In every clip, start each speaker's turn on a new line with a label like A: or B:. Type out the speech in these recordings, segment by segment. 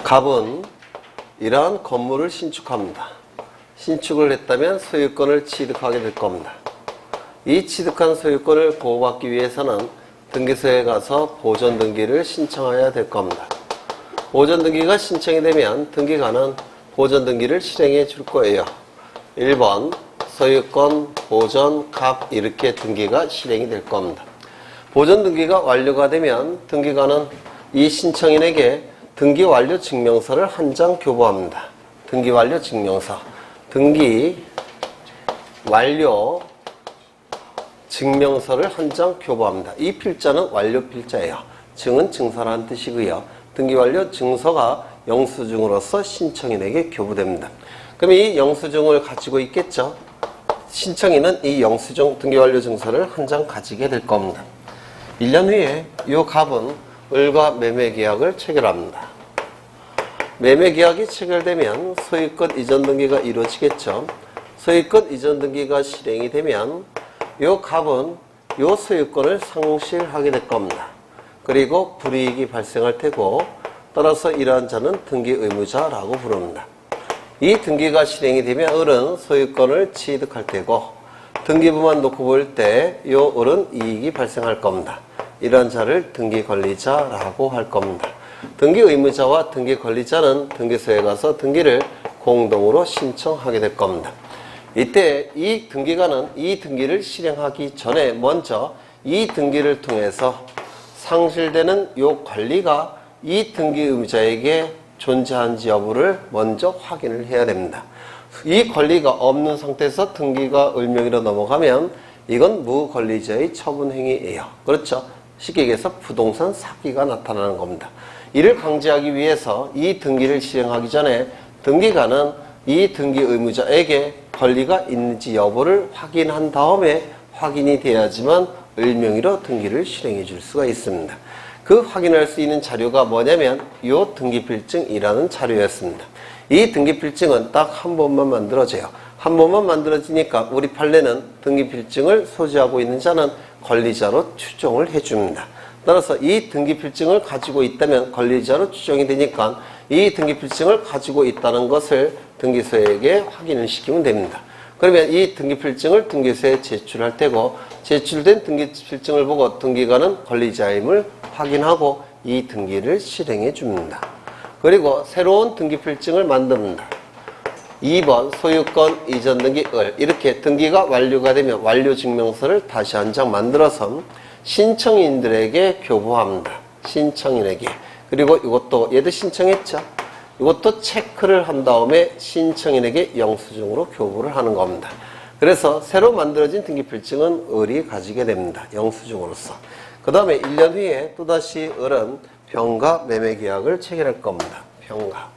A: 갑은 이러한 건물을 신축합니다. 신축을 했다면 소유권을 취득하게 될 겁니다. 이 취득한 소유권을 보호받기 위해서는 등기소에 가서 보존등기를 신청해야 될 겁니다. 보존등기가 신청이 되면 등기관은 보존등기를 실행해 줄 거예요. 1번 소유권, 보존, 갑 이렇게 등기가 실행이 될 겁니다. 보존등기가 완료가 되면 등기관은 이 신청인에게 등기완료 증명서를 한 장 교부합니다. 등기완료 증명서. 등기완료 증명서를 한 장 교부합니다. 이 필자는 완료 필자예요. 증은 증서라는 뜻이고요. 등기완료 증서가 영수증으로서 신청인에게 교부됩니다. 그럼 이 영수증을 가지고 있겠죠? 신청인은 이 영수증 등기완료 증서를 한 장 가지게 될 겁니다. 1년 후에 이 갑은 을과 매매계약을 체결합니다. 매매계약이 체결되면 소유권 이전 등기가 이루어지겠죠. 소유권 이전 등기가 실행이 되면 이 갑은 이 소유권을 상실하게 될 겁니다. 그리고 불이익이 발생할 테고 따라서 이러한 자는 등기 의무자라고 부릅니다. 이 등기가 실행이 되면 을은 소유권을 취득할 테고 등기부만 놓고 볼 때 이 을은 이익이 발생할 겁니다. 이러한 자를 등기 권리자라고 할 겁니다. 등기 의무자와 등기 권리자는 등기소에 가서 등기를 공동으로 신청하게 될 겁니다. 이때 이 등기관은 이 등기를 실행하기 전에 먼저 이 등기를 통해서 상실되는 이 권리가 이 등기 의무자에게 존재한지 여부를 먼저 확인을 해야 됩니다. 이 권리가 없는 상태에서 등기가 을명의로 넘어가면 이건 무권리자의 처분행위예요. 그렇죠? 쉽게 얘기해서 부동산 사기가 나타나는 겁니다. 이를 방지하기 위해서 이 등기를 실행하기 전에 등기관은 이 등기 의무자에게 권리가 있는지 여부를 확인한 다음에 확인이 돼야지만 을명의로 등기를 실행해 줄 수가 있습니다. 그 확인할 수 있는 자료가 뭐냐면 이 등기필증이라는 자료였습니다. 이 등기필증은 딱 한 번만 만들어져요. 한 번만 만들어지니까 우리 판례는 등기필증을 소지하고 있는 자는 권리자로 추정을 해줍니다. 따라서 이 등기필증을 가지고 있다면 권리자로 추정이 되니까 이 등기필증을 가지고 있다는 것을 등기소에게 확인을 시키면 됩니다. 그러면 이 등기필증을 등기소에 제출할 테고 제출된 등기필증을 보고 등기관은 권리자임을 확인하고 이 등기를 실행해 줍니다. 그리고 새로운 등기필증을 만듭니다. 2번 소유권 이전 등기 을 이렇게 등기가 완료가 되면 완료증명서를 다시 한 장 만들어서 신청인들에게 교부합니다. 신청인에게. 그리고 이것도 얘도 신청했죠. 이것도 체크를 한 다음에 신청인에게 영수증으로 교부를 하는 겁니다. 그래서 새로 만들어진 등기필증은 을이 가지게 됩니다. 영수증으로서. 그 다음에 1년 후에 또다시 을은 병가 매매계약을 체결할 겁니다. 병가.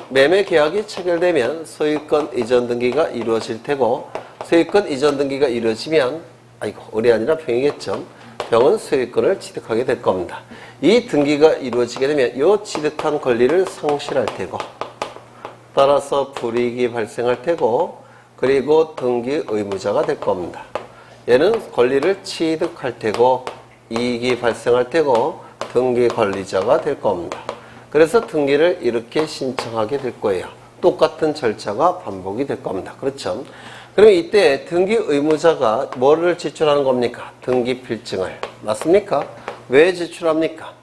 A: 매매계약이 체결되면 소유권 이전 등기가 이루어질 테고 소유권 이전 등기가 이루어지면 을이 아니라 병이겠죠. 병은 소유권을 취득하게 될 겁니다. 이 등기가 이루어지게 되면 이 취득한 권리를 상실할 테고 따라서 불이익이 발생할 테고 그리고 등기 의무자가 될 겁니다. 얘는 권리를 취득할 테고 이익이 발생할 테고 등기 권리자가 될 겁니다. 그래서 등기를 이렇게 신청하게 될 거예요. 똑같은 절차가 반복이 될 겁니다. 그렇죠? 그러면 이때 등기 의무자가 뭐를 제출하는 겁니까? 등기 필증을. 맞습니까? 왜 제출합니까?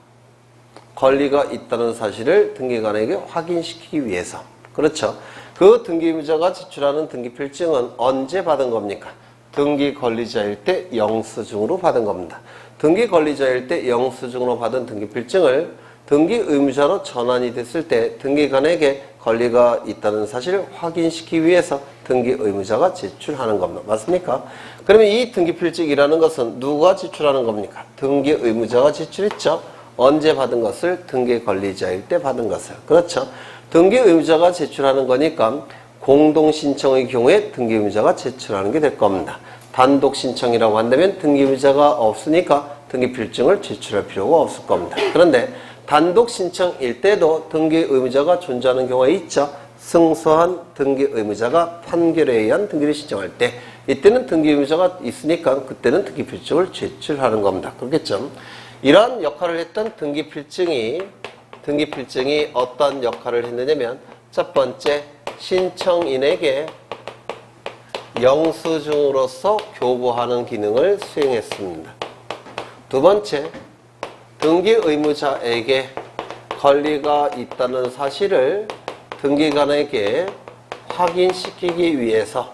A: 권리가 있다는 사실을 등기관에게 확인시키기 위해서. 그렇죠? 그 등기 의무자가 제출하는 등기 필증은 언제 받은 겁니까? 등기 권리자일 때 영수증으로 받은 겁니다. 등기 권리자일 때 영수증으로 받은 등기 필증을 등기 의무자로 전환이 됐을 때 등기관에게 권리가 있다는 사실을 확인시키기 위해서 등기 의무자가 제출하는 겁니다. 맞습니까? 그러면 이 등기필증이라는 것은 누가 제출하는 겁니까? 등기 의무자가 제출했죠. 언제 받은 것을? 등기 권리자일 때 받은 것을. 그렇죠? 등기 의무자가 제출하는 거니까 공동 신청의 경우에 등기 의무자가 제출하는 게 될 겁니다. 단독 신청이라고 한다면 등기 의무자가 없으니까 등기필증을 제출할 필요가 없을 겁니다. 그런데 단독 신청일 때도 등기 의무자가 존재하는 경우가 있죠. 승소한 등기 의무자가 판결에 의한 등기를 신청할 때 이때는 등기 의무자가 있으니까 그때는 등기필증을 제출하는 겁니다. 그렇겠죠? 이러한 역할을 했던 등기필증이 어떤 역할을 했느냐면 첫 번째, 신청인에게 영수증으로서 교부하는 기능을 수행했습니다. 두 번째, 등기 의무자에게 권리가 있다는 사실을 등기관에게 확인시키기 위해서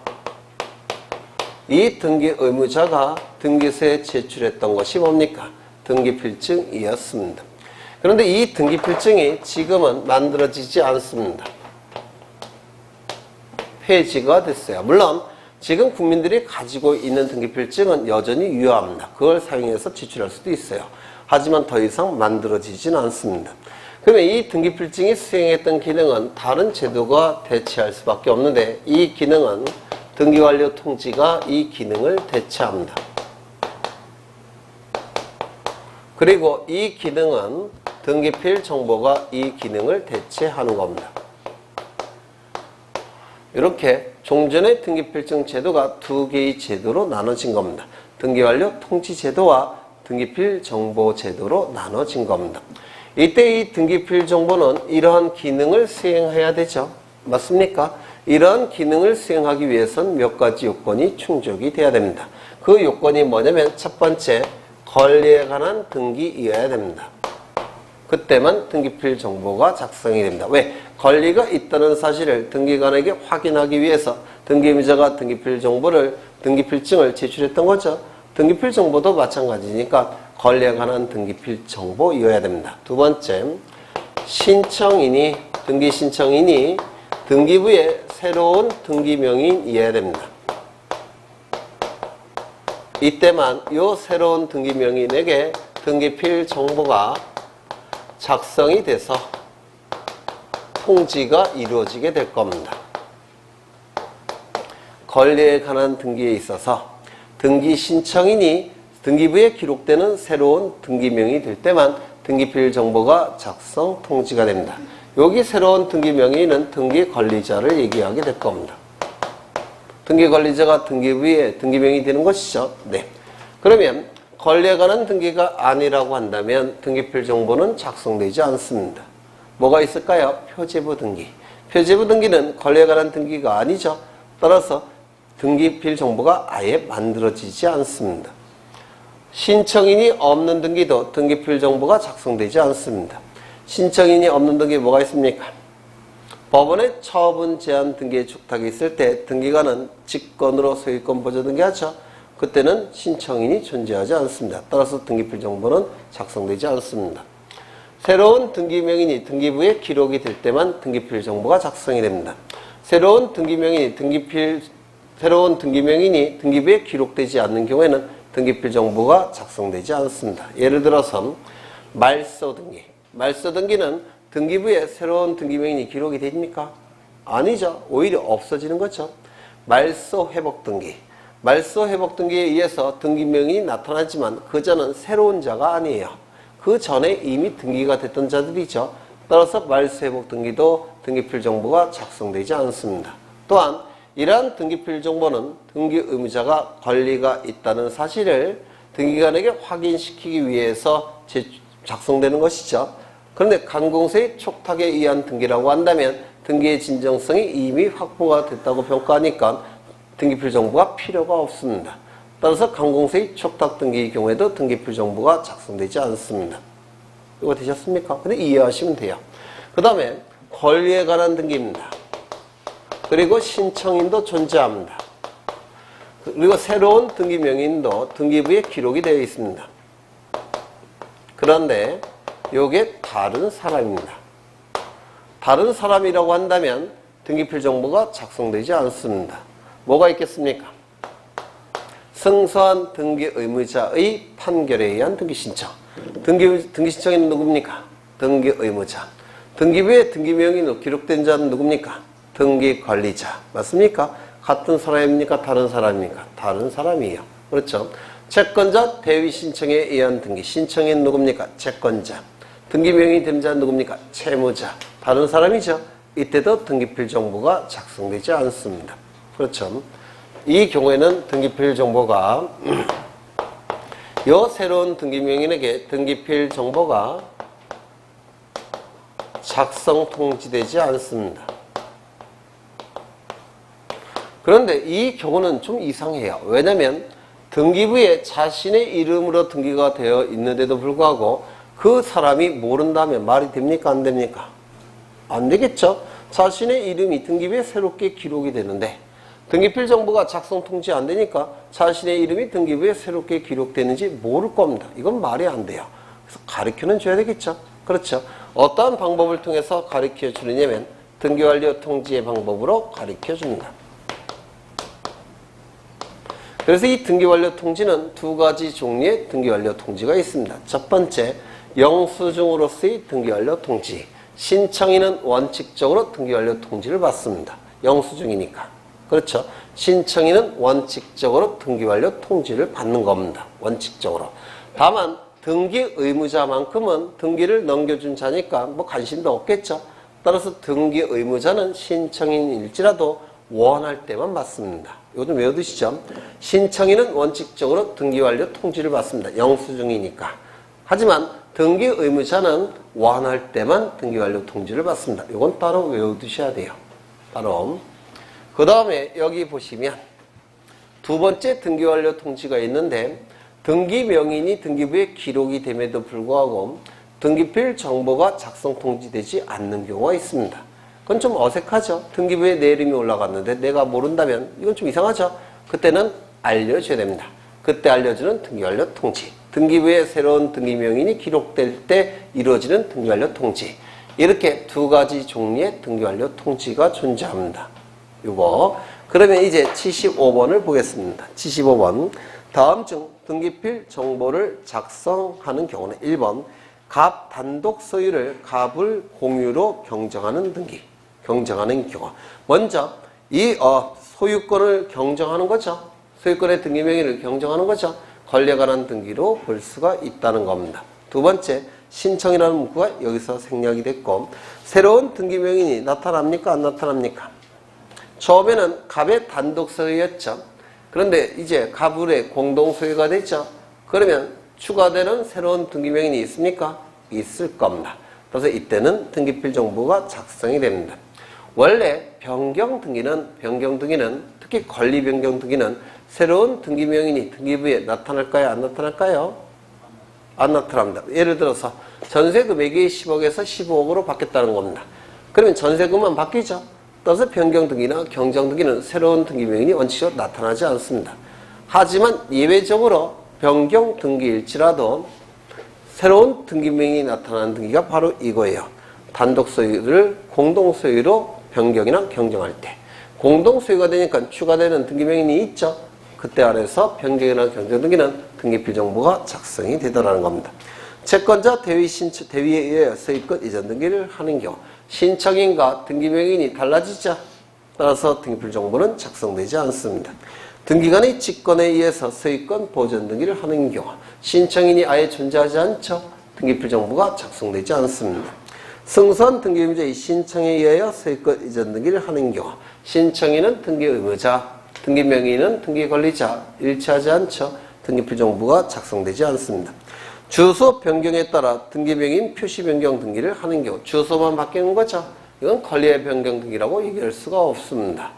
A: 이 등기 의무자가 등기소에 제출했던 것이 뭡니까? 등기필증이었습니다. 그런데 이 등기필증이 지금은 만들어지지 않습니다. 폐지가 됐어요. 물론 지금 국민들이 가지고 있는 등기필증은 여전히 유효합니다. 그걸 사용해서 제출할 수도 있어요. 하지만 더 이상 만들어지지는 않습니다. 그러면 이 등기필증이 수행했던 기능은 다른 제도가 대체할 수밖에 없는데 이 기능은 등기완료 통지가 이 기능을 대체합니다. 그리고 이 기능은 등기필 정보가 이 기능을 대체하는 겁니다. 이렇게 종전의 등기필증 제도가 두 개의 제도로 나눠진 겁니다. 등기완료 통지 제도와 등기필 정보 제도로 나눠진 겁니다. 이때 이 등기필 정보는 이러한 기능을 수행해야 되죠. 맞습니까? 이러한 기능을 수행하기 위해서는 몇 가지 요건이 충족이 돼야 됩니다. 그 요건이 뭐냐면 첫 번째, 권리에 관한 등기이어야 됩니다. 그때만 등기필 정보가 작성이 됩니다. 왜? 권리가 있다는 사실을 등기관에게 확인하기 위해서 등기의무자가 등기필증을 제출했던 거죠. 등기필 정보도 마찬가지니까 권리에 관한 등기필 정보이어야 됩니다. 두 번째, 등기 신청인이 등기부의 새로운 등기명의인이어야 됩니다. 이때만 이 새로운 등기명의인에게 등기필 정보가 작성이 돼서 통지가 이루어지게 될 겁니다. 권리에 관한 등기에 있어서 등기 신청인이 등기부에 기록되는 새로운 등기명이 될 때만 등기필 정보가 작성 통지가 됩니다. 여기 새로운 등기명의는 등기 관리자를 얘기하게 될 겁니다. 등기 관리자가 등기부에 등기명이 되는 것이죠. 네. 그러면 권리에 관한 등기가 아니라고 한다면 등기필 정보는 작성되지 않습니다. 뭐가 있을까요? 표제부 등기. 표제부 등기는 권리에 관한 등기가 아니죠. 따라서 등기필 정보가 아예 만들어지지 않습니다. 신청인이 없는 등기도 등기필 정보가 작성되지 않습니다. 신청인이 없는 등기 뭐가 있습니까? 법원의 처분 제한 등기의 축탁이 있을 때 등기관은 직권으로 소유권 보조 등기하죠. 그때는 신청인이 존재하지 않습니다. 따라서 등기필 정보는 작성되지 않습니다. 새로운 등기명인이 등기부에 기록이 될 때만 등기필 정보가 작성이 됩니다. 새로운 등기명인이 등기부에 기록되지 않는 경우에는 등기필 정보가 작성되지 않습니다. 예를 들어서 말소 등기. 말소 등기는 등기부에 새로운 등기명인이 기록이 됩니까? 아니죠. 오히려 없어지는 거죠. 말소 회복 등기. 말소 회복 등기에 의해서 등기명인이 나타나지만 그 자는 새로운 자가 아니에요. 그 전에 이미 등기가 됐던 자들이죠. 따라서 말소 회복 등기도 등기필 정보가 작성되지 않습니다. 또한 이러한 등기필 정보는 등기 의무자가 권리가 있다는 사실을 등기관에게 확인시키기 위해서 작성되는 것이죠. 그런데 관공서의 촉탁에 의한 등기라고 한다면 등기의 진정성이 이미 확보가 됐다고 평가하니까 등기필 정보가 필요가 없습니다. 따라서 관공서의 촉탁 등기의 경우에도 등기필 정보가 작성되지 않습니다. 이거 되셨습니까? 근데 이해하시면 돼요. 그 다음에 권리에 관한 등기입니다. 그리고 신청인도 존재합니다. 그리고 새로운 등기명인도 등기부에 기록이 되어 있습니다. 그런데 이게 다른 사람입니다. 다른 사람이라고 한다면 등기필 정보가 작성되지 않습니다. 뭐가 있겠습니까? 승소한 등기 의무자의 판결에 의한 등기 신청. 등기 신청인은 누굽니까? 등기 의무자. 등기부에 등기명인으로 기록된 자는 누굽니까? 등기 관리자. 맞습니까? 같은 사람입니까? 다른 사람입니까? 다른 사람이에요. 그렇죠? 채권자 대위 신청에 의한 등기. 신청인 누굽니까? 채권자. 등기명의 된 자는 누굽니까? 채무자. 다른 사람이죠. 이때도 등기필 정보가 작성되지 않습니다. 그렇죠? 이 경우에는 등기필 정보가 요 새로운 등기명인에게 등기필 정보가 작성 통지되지 않습니다. 그런데 이 경우는 좀 이상해요. 왜냐면 등기부에 자신의 이름으로 등기가 되어 있는데도 불구하고 그 사람이 모른다면 말이 됩니까? 안 됩니까? 안 되겠죠? 자신의 이름이 등기부에 새롭게 기록이 되는데 등기필 정보가 작성 통지 안 되니까 자신의 이름이 등기부에 새롭게 기록되는지 모를 겁니다. 이건 말이 안 돼요. 그래서 가르쳐는 줘야 되겠죠? 그렇죠? 어떠한 방법을 통해서 가르쳐 주느냐면 등기완료 통지의 방법으로 가르쳐 줍니다. 그래서 이 등기완료 통지는 두 가지 종류의 등기완료 통지가 있습니다. 첫 번째, 영수증으로서의 등기완료 통지. 신청인은 원칙적으로 등기완료 통지를 받습니다. 영수증이니까. 그렇죠? 신청인은 원칙적으로 등기완료 통지를 받는 겁니다. 원칙적으로. 다만 등기 의무자만큼은 등기를 넘겨준 자니까 뭐 관심도 없겠죠. 따라서 등기 의무자는 신청인일지라도 원할 때만 받습니다. 이거 좀 외워두시죠. 신청인은 원칙적으로 등기완료 통지를 받습니다. 영수증이니까. 하지만 등기 의무자는 원할 때만 등기완료 통지를 받습니다. 이건 따로 외워두셔야 돼요. 따로. 그 다음에 여기 보시면 두 번째 등기완료 통지가 있는데 등기명인이 등기부에 기록이 됨에도 불구하고 등기필 정보가 작성 통지되지 않는 경우가 있습니다. 그건 좀 어색하죠. 등기부에 내 이름이 올라갔는데 내가 모른다면 이건 좀 이상하죠. 그때는 알려줘야 됩니다. 그때 알려주는 등기완료 통지. 등기부에 새로운 등기명인이 기록될 때 이루어지는 등기완료 통지. 이렇게 두 가지 종류의 등기완료 통지가 존재합니다. 요거. 그러면 이제 75번을 보겠습니다. 75번. 다음 중 등기필 정보를 작성하는 경우는 1번 갑 단독 소유를 갑을 공유로 경정하는 등기. 경정하는 경우. 먼저 이 소유권을 경정하는 거죠. 소유권의 등기명의를 경정하는 거죠. 권리에 관한 등기로 볼 수가 있다는 겁니다. 두 번째, 신청이라는 문구가 여기서 생략이 됐고 새로운 등기명인이 나타납니까? 안 나타납니까? 처음에는 갑의 단독 소유였죠. 그런데 이제 갑을의 공동 소유가 됐죠. 그러면 추가되는 새로운 등기명인이 있습니까? 있을 겁니다. 그래서 이때는 등기필 정보가 작성이 됩니다. 원래 변경 등기는 특히 권리 변경 등기는 새로운 등기명인이 등기부에 나타날까요? 안 나타날까요? 안 나타납니다. 예를 들어서 전세 금액이 10억에서 15억으로 바뀌었다는 겁니다. 그러면 전세금만 바뀌죠. 따라서 변경 등기나 경정 등기는 새로운 등기명인이 원칙적으로 나타나지 않습니다. 하지만 예외적으로 변경 등기일지라도 새로운 등기명인이 나타나는 등기가 바로 이거예요. 단독 소유를 공동 소유로 변경이나 경정할 때 공동 소유가 되니까 추가되는 등기명인이 있죠. 그때 안에서 변경이나 경정 등기는 등기필 정보가 작성이 되더라는 겁니다. 채권자 대위에 의해 소유권 이전 등기를 하는 경우 신청인과 등기명인이 달라지죠. 따라서 등기필 정보는 작성되지 않습니다. 등기관의 직권에 의해서 소유권 보전 등기를 하는 경우 신청인이 아예 존재하지 않죠. 등기필 정보가 작성되지 않습니다. 승소한 등기의무자의 신청에 의하여 소유권 이전 등기를 하는 경우 신청인은 등기 의무자, 등기명의는 등기 권리자 일치하지 않죠. 등기필 정보가 작성되지 않습니다. 주소 변경에 따라 등기명인 표시 변경 등기를 하는 경우 주소만 바뀌는 거죠. 이건 권리의 변경 등기라고 얘기할 수가 없습니다.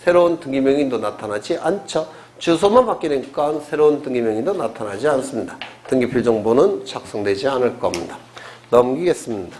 A: 새로운 등기명인도 나타나지 않죠. 주소만 바뀌니까 새로운 등기명인도 나타나지 않습니다. 등기필 정보는 작성되지 않을 겁니다. 넘기겠습니다.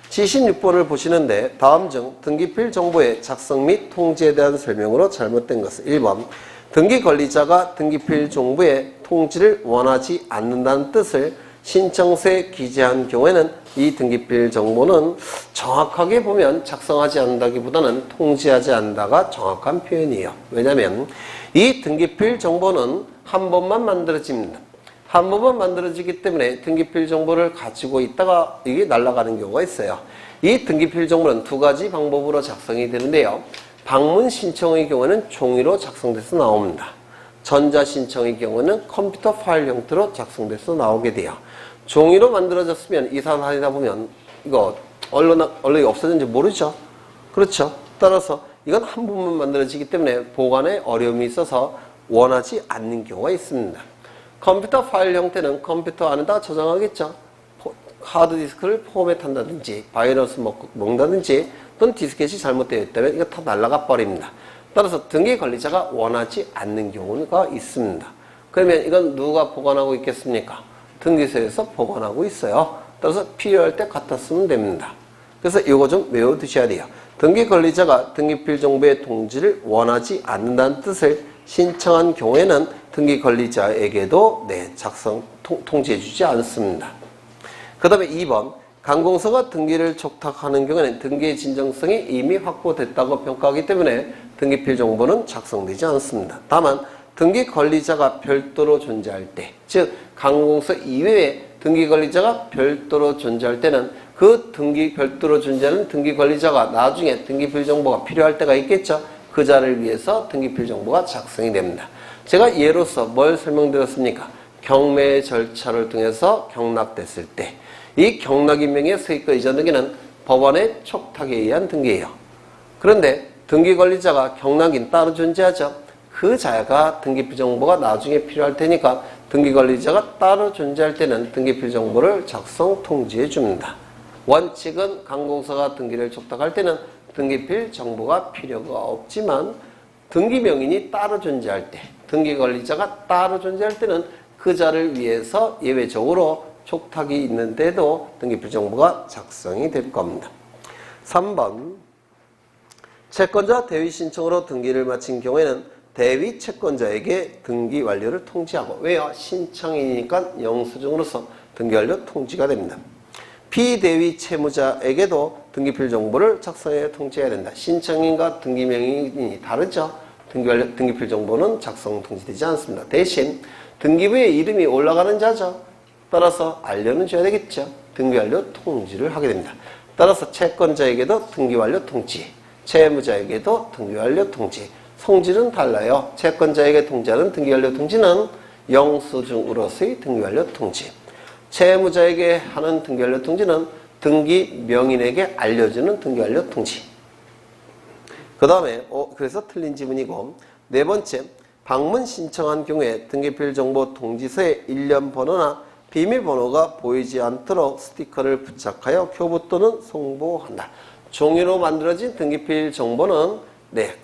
A: 76번을 보시는데 다음 중 등기필 정보의 작성 및 통지에 대한 설명으로 잘못된 것은 1번 등기 권리자가 등기필 정보의 통지를 원하지 않는다는 뜻을 신청서에 기재한 경우에는 이 등기필 정보는 정확하게 보면 작성하지 않는다기보다는 통지하지 않는다가 정확한 표현이에요. 왜냐하면 이 등기필 정보는 한 번만 만들어집니다. 한 번만 만들어지기 때문에 등기필 정보를 가지고 있다가 이게 날아가는 경우가 있어요. 이 등기필 정보는 두 가지 방법으로 작성이 되는데요. 방문 신청의 경우는 종이로 작성돼서 나옵니다. 전자 신청의 경우는 컴퓨터 파일 형태로 작성돼서 나오게 돼요. 종이로 만들어졌으면 이사하다 보면 이거 얼른이 없어졌는지 모르죠. 그렇죠. 따라서 이건 한 번만 만들어지기 때문에 보관에 어려움이 있어서 원하지 않는 경우가 있습니다. 컴퓨터 파일 형태는 컴퓨터 안에다 저장하겠죠. 하드디스크를 포맷한다든지 바이러스 먹는다든지 또는 디스켓이 잘못되어 있다면 이거 다 날아가 버립니다. 따라서 등기 관리자가 원하지 않는 경우가 있습니다. 그러면 이건 누가 보관하고 있겠습니까? 등기소에서 보관하고 있어요. 따라서 필요할 때 갖다 쓰면 됩니다. 그래서 이거 좀 외워두셔야 돼요. 등기 관리자가 등기필 정보의 통지를 원하지 않는다는 뜻을 신청한 경우에는 등기 관리자에게도 작성 통지해주지 않습니다. 그 다음에 2번, 관공서가 등기를 촉탁하는 경우에는 등기의 진정성이 이미 확보됐다고 평가하기 때문에 등기필 정보는 작성되지 않습니다. 다만 등기 관리자가 별도로 존재할 때, 즉 관공서 이외에 등기 관리자가 별도로 존재할 때는 그 별도로 존재하는 등기 관리자가 나중에 등기필 정보가 필요할 때가 있겠죠. 그 자를 위해서 등기필 정보가 작성이 됩니다. 제가 예로서 뭘 설명드렸습니까? 경매 절차를 통해서 경락됐을 때 이 경락인명의 서입과 이전 등기는 법원의 촉탁에 의한 등기예요. 그런데 등기관리자가 경락인 따로 존재하죠. 그 자가 등기필 정보가 나중에 필요할 테니까 등기관리자가 따로 존재할 때는 등기필 정보를 작성 통지해 줍니다. 원칙은 관공서가 등기를 촉탁할 때는 등기필 정보가 필요가 없지만 등기명인이 따로 존재할 때, 등기관리자가 따로 존재할 때는 그 자를 위해서 예외적으로 촉탁이 있는데도 등기필 정보가 작성이 될 겁니다. 3번, 채권자 대위 신청으로 등기를 마친 경우에는 대위 채권자에게 등기 완료를 통지하고, 왜요? 신청이니까 영수증으로서 등기 완료 통지가 됩니다. 피대위 채무자에게도 등기필 정보를 작성해 통지해야 된다. 신청인과 등기명인이 다르죠. 등기필 정보는 작성 통지되지 않습니다. 대신 등기부에 이름이 올라가는 자죠. 따라서 알려는 줘야 되겠죠. 등기완료 통지를 하게 됩니다. 따라서 채권자에게도 등기완료 통지, 채무자에게도 등기완료 통지. 성질은 달라요. 채권자에게 통지하는 등기완료 통지는 영수증으로서의 등기완료 통지, 채무자에게 하는 등기완료 통지는 등기명인에게 알려주는 등기완료 통지. 그 다음에 그래서 틀린 지문이고, 네 번째, 방문 신청한 경우에 등기필 정보 통지서에 일련 번호나 비밀번호가 보이지 않도록 스티커를 부착하여 교부 또는 송부한다. 종이로 만들어진 등기필 정보는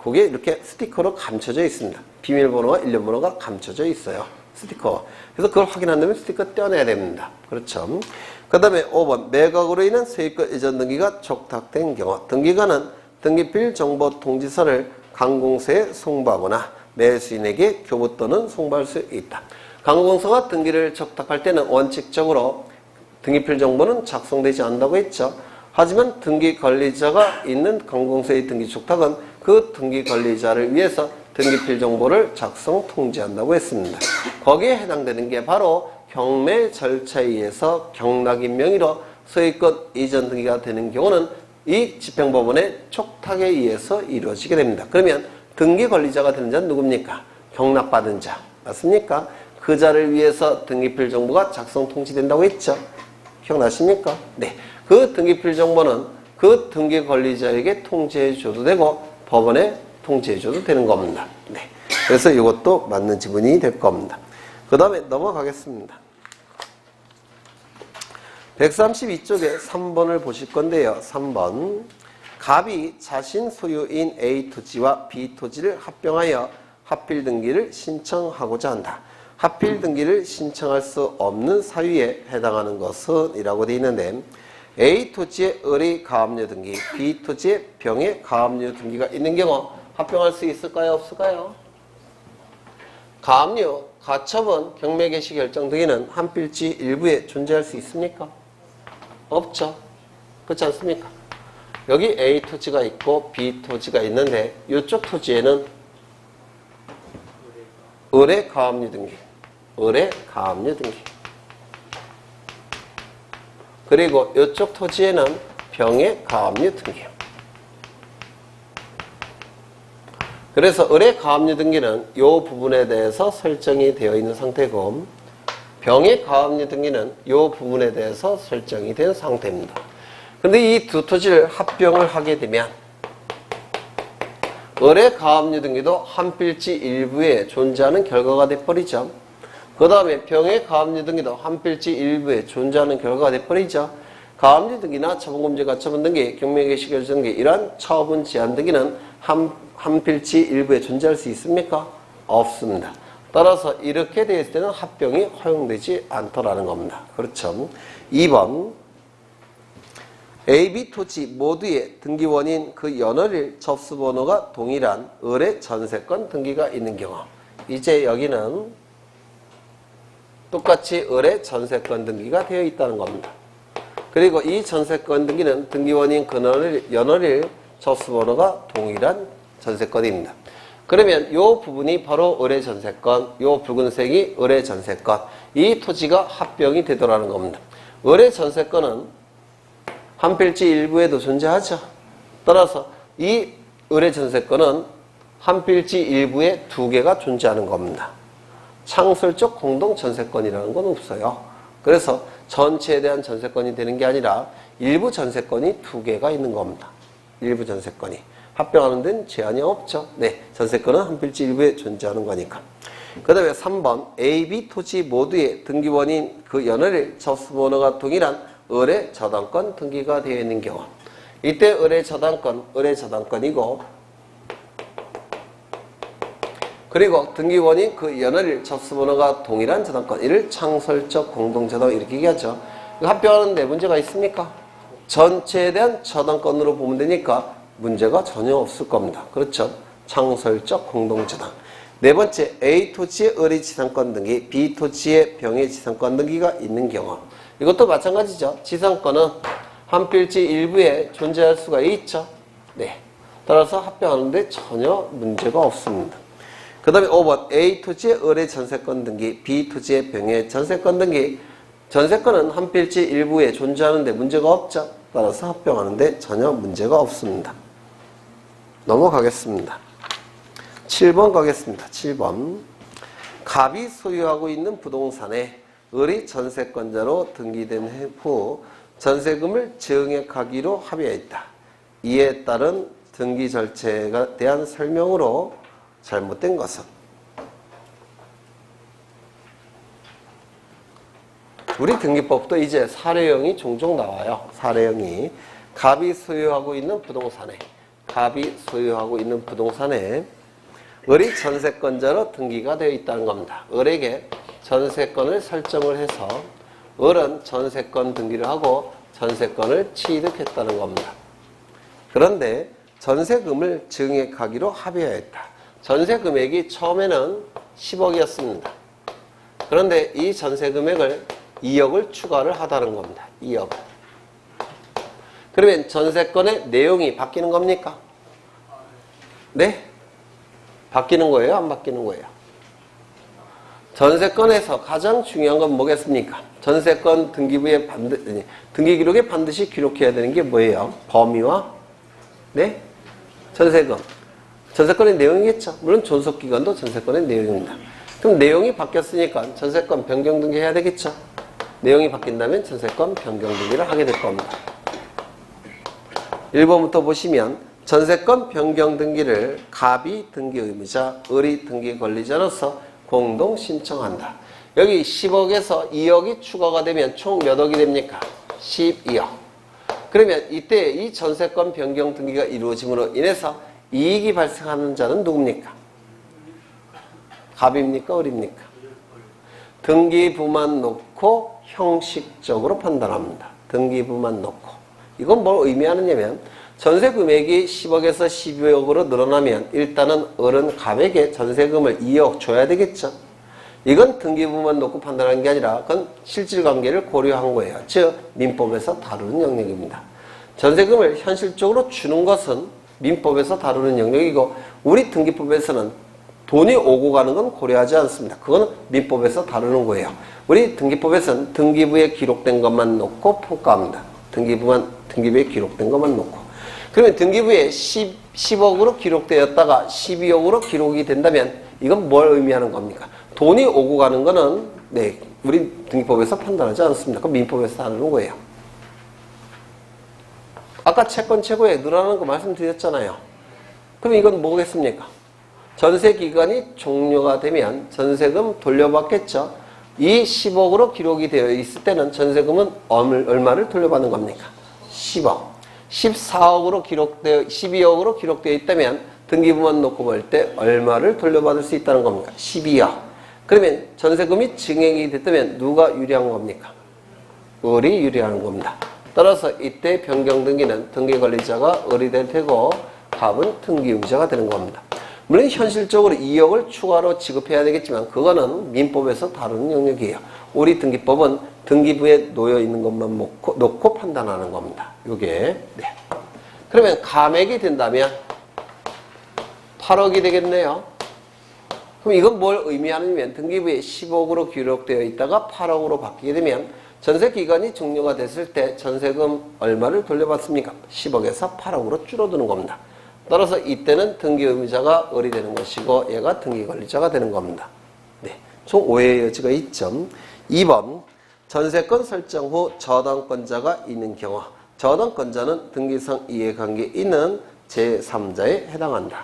A: 그게 이렇게 스티커로 감춰져 있습니다. 비밀번호와 일련번호가 감춰져 있어요. 스티커. 그래서 그걸 확인한다면 스티커 떼어내야 됩니다. 그렇죠. 그 다음에 5번, 매각으로 인한 세입과 이전 등기가 촉탁된 경우, 등기관은 등기필 정보 통지서를 관공서에 송부하거나 매수인에게 교부 또는 송부할 수 있다. 관공서가 등기를 촉탁할 때는 원칙적으로 등기필 정보는 작성되지 않는다고 했죠. 하지만 등기 관리자가 있는 관공서의 등기 촉탁은 그 등기 관리자를 위해서 등기필 정보를 작성 통지한다고 했습니다. 거기에 해당되는 게 바로 경매 절차에 의해서 경락인 명의로 소유권 이전 등기가 되는 경우는 이 집행법원의 촉탁에 의해서 이루어지게 됩니다. 그러면 등기 관리자가 되는 자는 누굽니까? 경락받은 자. 맞습니까? 그 자를 위해서 등기필 정보가 작성 통지된다고 했죠. 기억나십니까? 네. 그 등기필 정보는 그 등기 관리자에게 통지해 줘도 되고 법원에 통지해 줘도 되는 겁니다. 네. 그래서 이것도 맞는 지문이 될 겁니다. 그 다음에 넘어가겠습니다. 132쪽에 3번을 보실 건데요. 3번. 갑이 자신 소유인 A 토지와 B 토지를 합병하여 합필 등기를 신청하고자 한다. 합필 등기를 신청할 수 없는 사유에 해당하는 것은 이라고 되어 있는데, A 토지의 을의 가압류 등기, B 토지의 병의 가압류 등기가 있는 경우 합병할 수 있을까요? 없을까요? 가압류, 가처분, 경매 개시 결정 등기는 한 필지 일부에 존재할 수 있습니까? 없죠. 그렇지 않습니까? 여기 A 토지가 있고 B 토지가 있는데 이쪽 토지에는 을의 가압류 등기, 을의 가압류 등기, 그리고 이쪽 토지에는 병의 가압류 등기. 그래서 을의 가압류 등기는 이 부분에 대해서 설정이 되어 있는 상태고, 병의 가압류 등기는 이 부분에 대해서 설정이 된 상태입니다. 그런데 이 두 토지를 합병을 하게 되면 을의 가압류 등기도 한 필지 일부에 존재하는 결과가 돼버리죠. 그 다음에 병의 가압류 등기도 한필지 일부에 존재하는 결과가 돼버리죠. 가압류 등기나 처분금지 가처분 등기, 경매개시 결정 등기 이러한 처분 제한 등기는 한필지 일부에 존재할 수 있습니까? 없습니다. 따라서 이렇게 되어 있을 때는 합병이 허용되지 않더라는 겁니다. 그렇죠. 2번 A, B 토지 모두의 등기원인 그 연월일 접수번호가 동일한 을의 전세권 등기가 있는 경우 이제 여기는 똑같이 을의 전세권 등기가 되어 있다는 겁니다. 그리고 이 전세권 등기는 등기원인 그 연월일 접수번호가 동일한 전세권입니다. 그러면 이 부분이 바로 을의 전세권, 이 붉은색이 을의 전세권, 이 토지가 합병이 되더라는 겁니다. 을의 전세권은 한필지 일부에도 존재하죠. 따라서 이 을의 전세권은 한필지 일부에 두 개가 존재하는 겁니다. 창설적 공동 전세권이라는 건 없어요. 그래서 전체에 대한 전세권이 되는 게 아니라 일부 전세권이 두 개가 있는 겁니다. 일부 전세권이. 합병하는 데는 제한이 없죠. 네, 전세권은 한필지 일부에 존재하는 거니까. 그 다음에 3번 A, B 토지 모두의 등기원인 그 연월일 접수번호가 동일한 을의 저당권 등기가 되어 있는 경우 이때 을의 저당권이고 그리고 등기원인 그 연월일 접수번호가 동일한 저당권 이를 창설적 공동저당 이렇게 얘기하죠. 이거 합병하는데 문제가 있습니까? 전체에 대한 저당권으로 보면 되니까 문제가 전혀 없을 겁니다. 그렇죠? 창설적 공동저당. 네 번째, A 토지의 을의 지상권 등기, B 토지의 병의 지상권 등기가 있는 경우. 이것도 마찬가지죠. 지상권은 한필지 일부에 존재할 수가 있죠. 네. 따라서 합병하는데 전혀 문제가 없습니다. 그 다음에 5번, A 토지의 을의 전세권 등기, B 토지의 병의 전세권 등기. 전세권은 한필지 일부에 존재하는데 문제가 없죠. 따라서 합병하는데 전혀 문제가 없습니다. 넘어가겠습니다. 7번 가겠습니다. 7번. 갑이 소유하고 있는 부동산에 을이 전세권자로 등기된 후 전세금을 증액하기로 합의했다. 이에 따른 등기 절차에 대한 설명으로 잘못된 것은 우리 등기법도 이제 사례형이 종종 나와요. 사례형이 갑이 소유하고 있는 부동산에 을이 전세권자로 등기가 되어 있다는 겁니다. 을에게 전세권을 설정을 해서 을은 전세권 등기를 하고 전세권을 취득했다는 겁니다. 그런데 전세금을 증액하기로 합의하였다. 전세 금액이 처음에는 10억이었습니다. 그런데 이 전세 금액을 2억을 추가를 하다는 겁니다. 2억. 그러면 전세권의 내용이 바뀌는 겁니까? 네? 바뀌는 거예요? 안 바뀌는 거예요? 전세권에서 가장 중요한 건 뭐겠습니까? 전세권 등기부에 등기 기록에 반드시 기록해야 되는 게 뭐예요? 범위와 네? 전세금. 전세권의 내용이겠죠. 물론 존속기간도 전세권의 내용입니다. 그럼 내용이 바뀌었으니까 전세권 변경 등기 해야 되겠죠. 내용이 바뀐다면 전세권 변경 등기를 하게 될 겁니다. 1번부터 보시면 전세권 변경 등기를 갑이 등기 의무자, 을이 등기 권리자로서 공동 신청한다. 여기 10억에서 2억이 추가가 되면 총 몇 억이 됩니까? 12억. 그러면 이때 이 전세권 변경 등기가 이루어짐으로 인해서 이익이 발생하는 자는 누굽니까? 갑입니까? 을입니까? 등기부만 놓고 형식적으로 판단합니다. 등기부만 놓고. 이건 뭘 의미하느냐면 전세 금액이 10억에서 12억으로 늘어나면 일단은 을은 갑에게 전세금을 2억 줘야 되겠죠. 이건 등기부만 놓고 판단하는 게 아니라 그건 실질관계를 고려한 거예요. 즉 민법에서 다루는 영역입니다. 전세금을 현실적으로 주는 것은 민법에서 다루는 영역이고 우리 등기법에서는 돈이 오고 가는 건 고려하지 않습니다. 그건 민법에서 다루는 거예요. 우리 등기법에서는 등기부에 기록된 것만 놓고 평가합니다. 등기부에 기록된 것만 놓고. 그러면 등기부에 10억으로 기록되었다가 12억으로 기록이 된다면 이건 뭘 의미하는 겁니까? 돈이 오고 가는 거는 네, 우리 등기법에서 판단하지 않습니다. 그건 민법에서 다루는 거예요. 아까 채권 최고액 늘어나는 거 말씀드렸잖아요. 그럼 이건 뭐겠습니까? 전세 기간이 종료가 되면 전세금 돌려받겠죠. 이 10억으로 기록이 되어 있을 때는 전세금은 얼마를 돌려받는 겁니까? 10억. 14억으로 기록되어 12억으로 기록되어 있다면 등기부만 놓고 볼 때 얼마를 돌려받을 수 있다는 겁니까? 12억. 그러면 전세금이 증액이 됐다면 누가 유리한 겁니까? 을이 유리한 겁니다. 따라서 이때 변경 등기는 등기관리자가 을이 될 테고 갑은 등기유지자가 되는 겁니다. 물론 현실적으로 2억을 추가로 지급해야 되겠지만 그거는 민법에서 다루는 영역이에요. 우리 등기법은 등기부에 놓여 있는 것만 놓고 판단하는 겁니다. 요게. 네. 그러면 감액이 된다면 8억이 되겠네요. 그럼 이건 뭘 의미하냐면 등기부에 10억으로 기록되어 있다가 8억으로 바뀌게 되면 전세 기간이 종료가 됐을 때 전세금 얼마를 돌려받습니까? 10억에서 8억으로 줄어드는 겁니다. 따라서 이때는 등기의무자가 을이 되는 것이고 얘가 등기관리자가 되는 겁니다. 네, 총 오해의 여지가 있죠. 2번 전세권 설정 후 저당권자가 있는 경우 저당권자는 등기상 이해관계에 있는 제3자에 해당한다.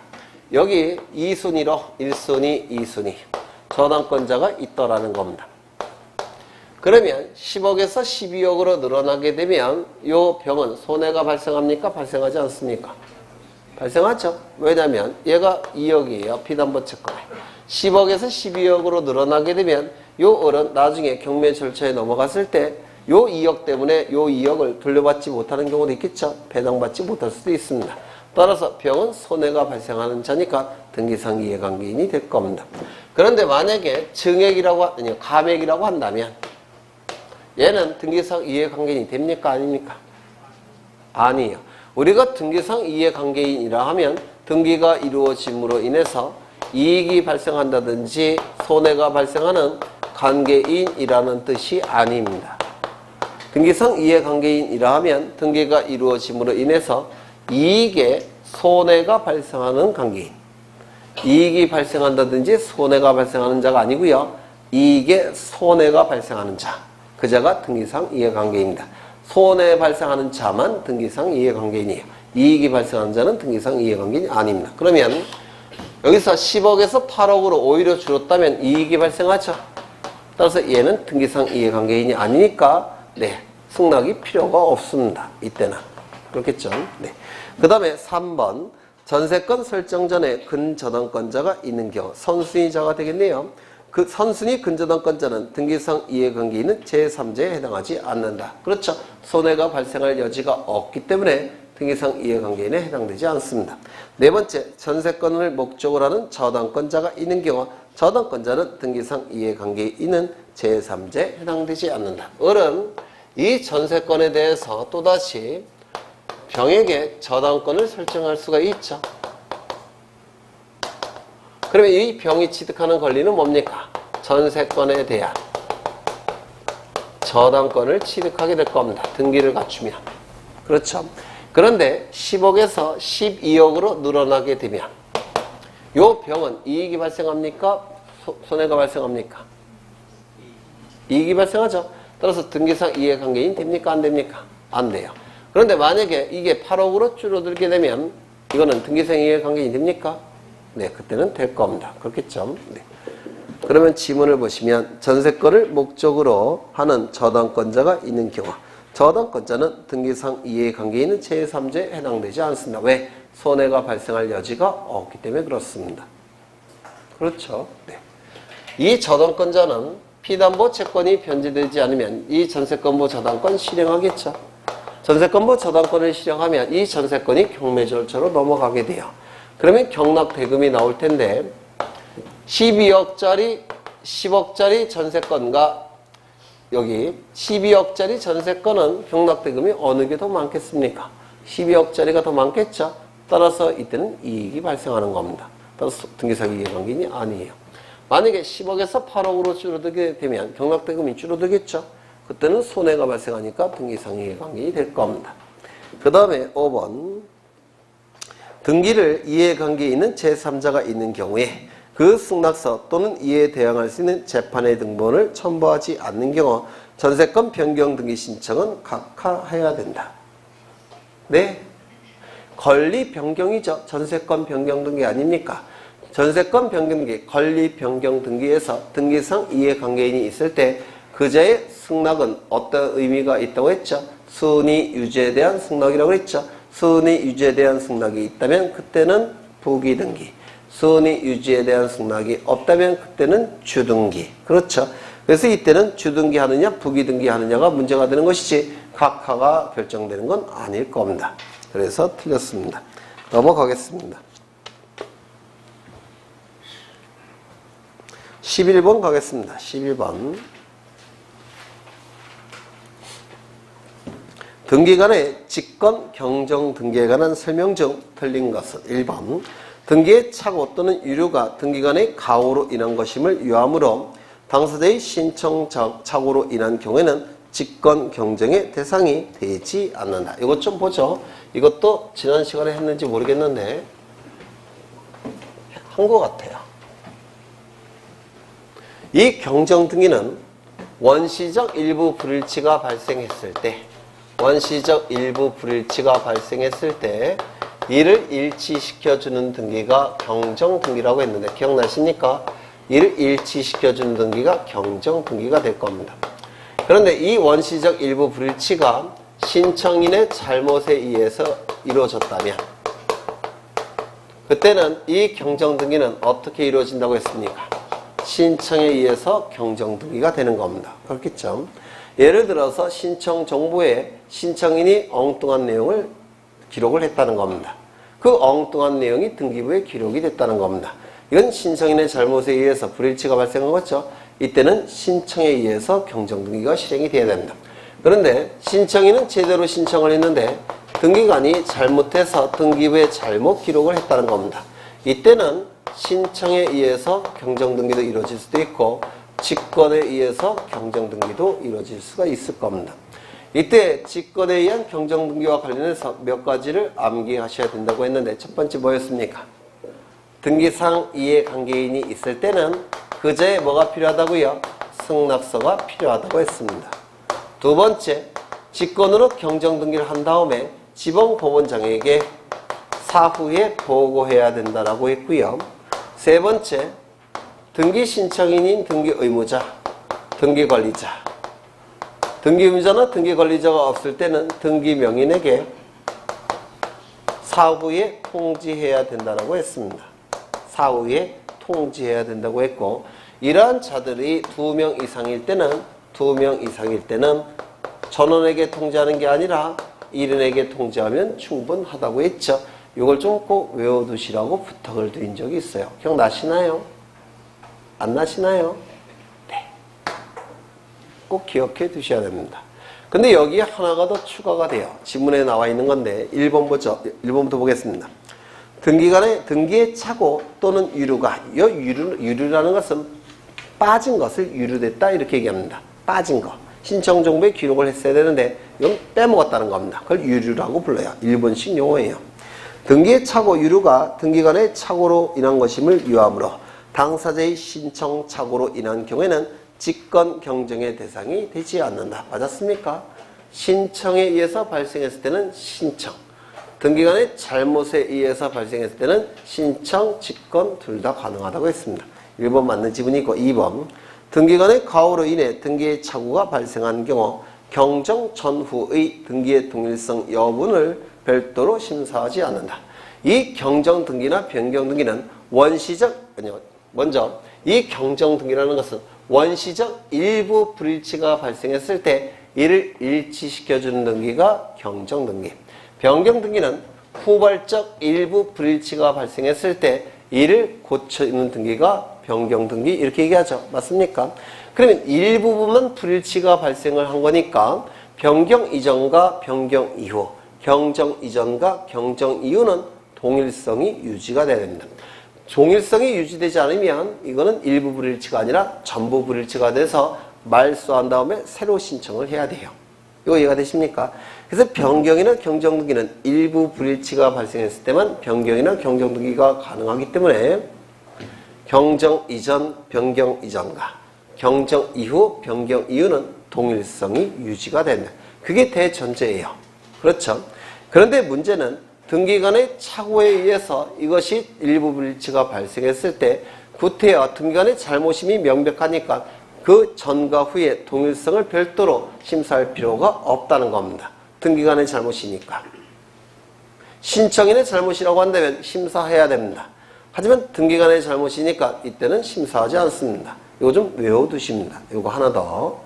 A: 여기 2순위로 1순위, 2순위 저당권자가 있더라는 겁니다. 그러면 10억에서 12억으로 늘어나게 되면 이 병은 손해가 발생합니까? 발생하지 않습니까? 발생하죠. 왜냐하면 얘가 2억이에요. 피담보 채권에. 10억에서 12억으로 늘어나게 되면 요 을은 나중에 경매 절차에 넘어갔을 때 요 2억 때문에 요 2억을 돌려받지 못하는 경우도 있겠죠. 배당받지 못할 수도 있습니다. 따라서 병은 손해가 발생하는 자니까 등기상 이해관계인이 될 겁니다. 그런데 만약에 감액이라고 한다면 얘는 등기상 이해관계인이 됩니까? 아닙니까? 아니에요. 우리가 등기상 이해관계인이라 하면 등기가 이루어짐으로 인해서 이익이 발생한다든지 손해가 발생하는 관계인이라는 뜻이 아닙니다. 등기상 이해관계인이라 하면 등기가 이루어짐으로 인해서 이익에 손해가 발생하는 관계인. 이익이 발생한다든지 손해가 발생하는 자가 아니고요. 이익에 손해가 발생하는 자. 그 자가 등기상 이해관계인입니다. 손해 발생하는 자만 등기상 이해관계인이에요. 이익이 발생하는 자는 등기상 이해관계인이 아닙니다. 그러면 여기서 10억에서 8억으로 오히려 줄었다면 이익이 발생하죠. 따라서 얘는 등기상 이해관계인이 아니니까 네, 승낙이 필요가 없습니다. 이때는. 그렇겠죠. 네. 그 다음에 3번 전세권 설정 전에 근저당권자가 있는 경우 선순위자가 되겠네요. 그 선순위 근저당권자는 등기상 이해관계인은 제3자에 해당하지 않는다. 그렇죠. 손해가 발생할 여지가 없기 때문에 등기상 이해관계인에 해당되지 않습니다. 네 번째, 전세권을 목적으로 하는 저당권자가 있는 경우 저당권자는 등기상 이해관계에 있는 제3자에 해당되지 않는다. 을은 이 전세권에 대해서 또다시 병에게 저당권을 설정할 수가 있죠. 그러면 이 병이 취득하는 권리는 뭡니까? 전세권에 대한 저당권을 취득하게 될 겁니다. 등기를 갖추면. 그렇죠. 그런데 10억에서 12억으로 늘어나게 되면 이 병은 이익이 발생합니까? 손해가 발생합니까? 이익이 발생하죠. 따라서 등기상 이해관계인 됩니까? 안 됩니까? 안 돼요. 그런데 만약에 이게 8억으로 줄어들게 되면 이거는 등기상 이해관계인이 됩니까? 네, 그때는 될 겁니다. 그렇겠죠? 네. 그러면 지문을 보시면 전세권을 목적으로 하는 저당권자가 있는 경우 저당권자는 등기상 이해관계인은 제3자에 해당되지 않습니다. 왜? 손해가 발생할 여지가 없기 때문에 그렇습니다. 그렇죠? 네. 이 저당권자는 피담보 채권이 변제되지 않으면 이 전세권보 저당권 실행하겠죠. 전세권보 저당권을 실행하면 이 전세권이 경매 절차로 넘어가게 돼요. 그러면 경락대금이 나올 텐데 12억짜리 10억짜리 전세권과 여기 12억짜리 전세권은 경락대금이 어느 게 더 많겠습니까? 12억짜리가 더 많겠죠. 따라서 이때는 이익이 발생하는 겁니다. 따라서 등기상 이해관계인이 아니에요. 만약에 10억에서 8억으로 줄어들게 되면 경락대금이 줄어들겠죠. 그때는 손해가 발생하니까 등기상 이해관계인이 될 겁니다. 그 다음에 5번 등기를 이해관계에 있는 제3자가 있는 경우에 그 승낙서 또는 이에 대항할 수 있는 재판의 등본을 첨부하지 않는 경우 전세권 변경 등기 신청은 각하해야 된다. 네, 권리 변경이죠. 전세권 변경 등기 아닙니까? 전세권 변경 등기, 권리 변경 등기에서 등기상 이해관계인이 있을 때 그자의 승낙은 어떤 의미가 있다고 했죠? 순위 유지에 대한 승낙이라고 했죠. 순위 유지에 대한 승낙이 있다면 그때는 부기등기, 순위 유지에 대한 승낙이 없다면 그때는 주등기. 그렇죠. 그래서 이때는 주등기 하느냐 부기등기 하느냐가 문제가 되는 것이지 각하가 결정되는 건 아닐 겁니다. 그래서 틀렸습니다. 넘어가겠습니다. 11번 가겠습니다. 11번. 등기간의 직권 경정 등기에 관한 설명 중 틀린 것은 1번. 등기의 착오 또는 유료가 등기간의 가오로 인한 것임을 유함으로 당사자의 신청 착오로 인한 경우에는 직권 경정의 대상이 되지 않는다. 이것 좀 보죠. 이것도 지난 시간에 했는지 모르겠는데 한 것 같아요. 이 경정 등기는 원시적 일부 불일치가 발생했을 때 원시적 일부 불일치가 발생했을 때 이를 일치시켜주는 등기가 경정등기라고 했는데 기억나십니까? 이를 일치시켜주는 등기가 경정등기가 될 겁니다. 그런데 이 원시적 일부 불일치가 신청인의 잘못에 의해서 이루어졌다면 그때는 이 경정등기는 어떻게 이루어진다고 했습니까? 신청에 의해서 경정등기가 되는 겁니다. 그렇겠죠? 예를 들어서 신청 정보에 신청인이 엉뚱한 내용을 기록을 했다는 겁니다. 그 엉뚱한 내용이 등기부에 기록이 됐다는 겁니다. 이건 신청인의 잘못에 의해서 불일치가 발생한 거죠. 이때는 신청에 의해서 경정등기가 실행이 돼야 됩니다. 그런데 신청인은 제대로 신청을 했는데 등기관이 잘못해서 등기부에 잘못 기록을 했다는 겁니다. 이때는 신청에 의해서 경정등기도 이루어질 수도 있고 직권에 의해서 경정등기도 이루어질 수가 있을 겁니다. 이때 직권에 의한 경정등기와 관련해서 몇 가지를 암기하셔야 된다고 했는데 첫 번째 뭐였습니까? 등기상 이해관계인이 있을 때는 그자의 뭐가 필요하다고요? 승낙서가 필요하다고 했습니다. 두 번째, 직권으로 경정등기를 한 다음에 지방법원장에게 사후에 보고해야 된다라고 했고요. 세 번째, 등기 신청인인 등기 의무자, 등기 관리자. 등기 의무자나 등기 관리자가 없을 때는 등기 명인에게 사후에 통지해야 된다고 했습니다. 사후에 통지해야 된다고 했고 이러한 자들이 2명 이상일 때는 전원에게 통지하는 게 아니라 1인에게 통지하면 충분하다고 했죠. 이걸 좀 꼭 외워두시라고 부탁을 드린 적이 있어요. 기억나시나요? 안 나시나요? 네. 꼭 기억해 두셔야 됩니다. 근데 여기에 하나가 더 추가가 돼요. 지문에 나와 있는 건데 1번 보죠. 1번부터 보겠습니다. 등기간의 등기의 착오 또는 유류가 유류라는 것은 빠진 것을 유류됐다 이렇게 얘기합니다. 빠진 거. 신청 정보에 기록을 했어야 되는데 이건 빼먹었다는 겁니다. 그걸 유류라고 불러요. 일본식 용어예요. 등기의 착오 유류가 등기간의 착오로 인한 것임을 유함으로 당사자의 신청 착오로 인한 경우에는 직권 경정의 대상이 되지 않는다. 맞았습니까? 신청에 의해서 발생했을 때는 신청, 등기간의 잘못에 의해서 발생했을 때는 신청, 직권 둘 다 가능하다고 했습니다. 1번 맞는 지문이 있고 2번 등기간의 가오로 인해 등기의 착오가 발생한 경우 경정 전후의 등기의 동일성 여부를 별도로 심사하지 않는다. 이 경정 등기나 변경 등기는 먼저 이 경정 등기라는 것은 원시적 일부 불일치가 발생했을 때 이를 일치시켜주는 등기가 경정 등기. 변경 등기는 후발적 일부 불일치가 발생했을 때 이를 고치는 등기가 변경 등기 이렇게 얘기하죠. 맞습니까? 그러면 일부분만 불일치가 발생을 한 거니까 변경 이전과 변경 이후, 경정 이전과 경정 이후는 동일성이 유지가 돼야 됩니다. 동일성이 유지되지 않으면 이거는 일부 불일치가 아니라 전부 불일치가 돼서 말소한 다음에 새로 신청을 해야 돼요. 이거 이해가 되십니까? 그래서 변경이나 경정등기는 일부 불일치가 발생했을 때만 변경이나 경정등기가 가능하기 때문에 경정 이전, 변경 이전과 경정 이후, 변경 이후는 동일성이 유지가 된다. 그게 대전제예요. 그렇죠? 그런데 문제는 등기간의 착오에 의해서 이것이 일부 불일치가 발생했을 때 구태여 등기간의 잘못임이 명백하니까 그 전과 후에 동일성을 별도로 심사할 필요가 없다는 겁니다. 등기간의 잘못이니까. 신청인의 잘못이라고 한다면 심사해야 됩니다. 하지만 등기간의 잘못이니까 이때는 심사하지 않습니다. 이거 좀 외워두십니다. 이거 하나 더.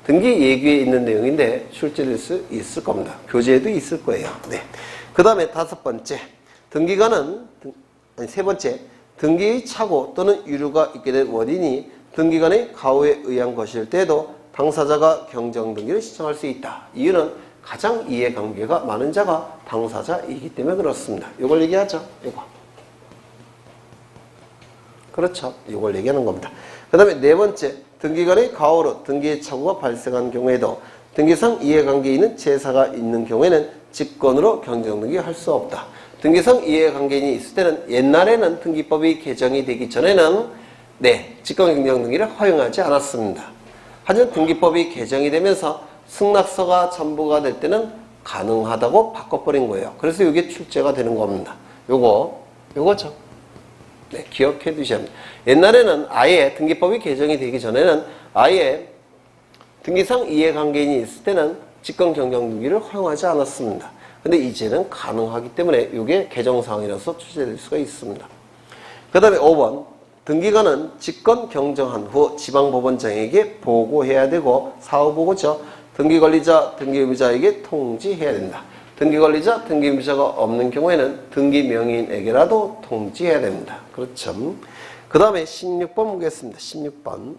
A: 등기 예규에 있는 내용인데 출제될 수 있을 겁니다. 교재에도 있을 거예요. 네. 그 다음에 다섯 번째. 세 번째. 등기의 착오 또는 유류가 있게 된 원인이 등기간의 가호에 의한 것일 때에도 당사자가 경정등기를 신청할 수 있다. 이유는 가장 이해관계가 많은 자가 당사자이기 때문에 그렇습니다. 이걸 얘기하죠. 이거. 그렇죠. 이걸 얘기하는 겁니다. 그 다음에 네 번째. 등기간의 가호로 등기의 착오가 발생한 경우에도 등기상 이해관계에 있는 제사가 있는 경우에는 직권으로 경정등기 할 수 없다. 등기상 이해관계인이 있을 때는 옛날에는 등기법이 개정이 되기 전에는 직권 경정등기를 허용하지 않았습니다. 하지만 등기법이 개정이 되면서 승낙서가 첨부가 될 때는 가능하다고 바꿔버린 거예요. 그래서 이게 출제가 되는 겁니다. 요거죠. 네, 기억해 두셔야 합니다. 옛날에는 아예 등기법이 개정이 되기 전에는 아예 등기상 이해관계인이 있을 때는 직권 경정등기를 허용하지 않았습니다. 근데 이제는 가능하기 때문에 이게 개정사항이라서 출제될 수가 있습니다. 그 다음에 5번. 등기관은 직권 경정한 후 지방법원장에게 보고해야 되고 사후보고죠. 등기관리자, 등기의무자에게 통지해야 된다. 등기관리자, 등기의무자가 없는 경우에는 등기명의인에게라도 통지해야 됩니다. 그렇죠. 그 다음에 16번 보겠습니다. 16번.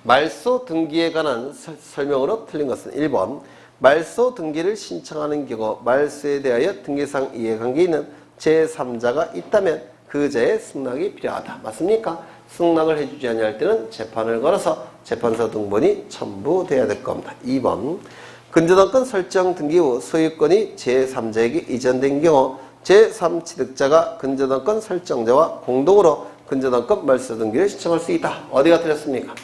A: 말소 등기에 관한 설명으로 틀린 것은 1번. 말소 등기를 신청하는 경우 말소에 대하여 등기상 이해관계 있는 제3자가 있다면 그 자의 승낙이 필요하다. 맞습니까? 승낙을 해주지 않을 때는 재판을 걸어서 재판서 등본이 첨부돼야 될 겁니다. 2번. 근저당권 설정 등기 후 소유권이 제3자에게 이전된 경우 제3취득자가 근저당권 설정자와 공동으로 근저당권 말소 등기를 신청할 수 있다. 어디가 틀렸습니까?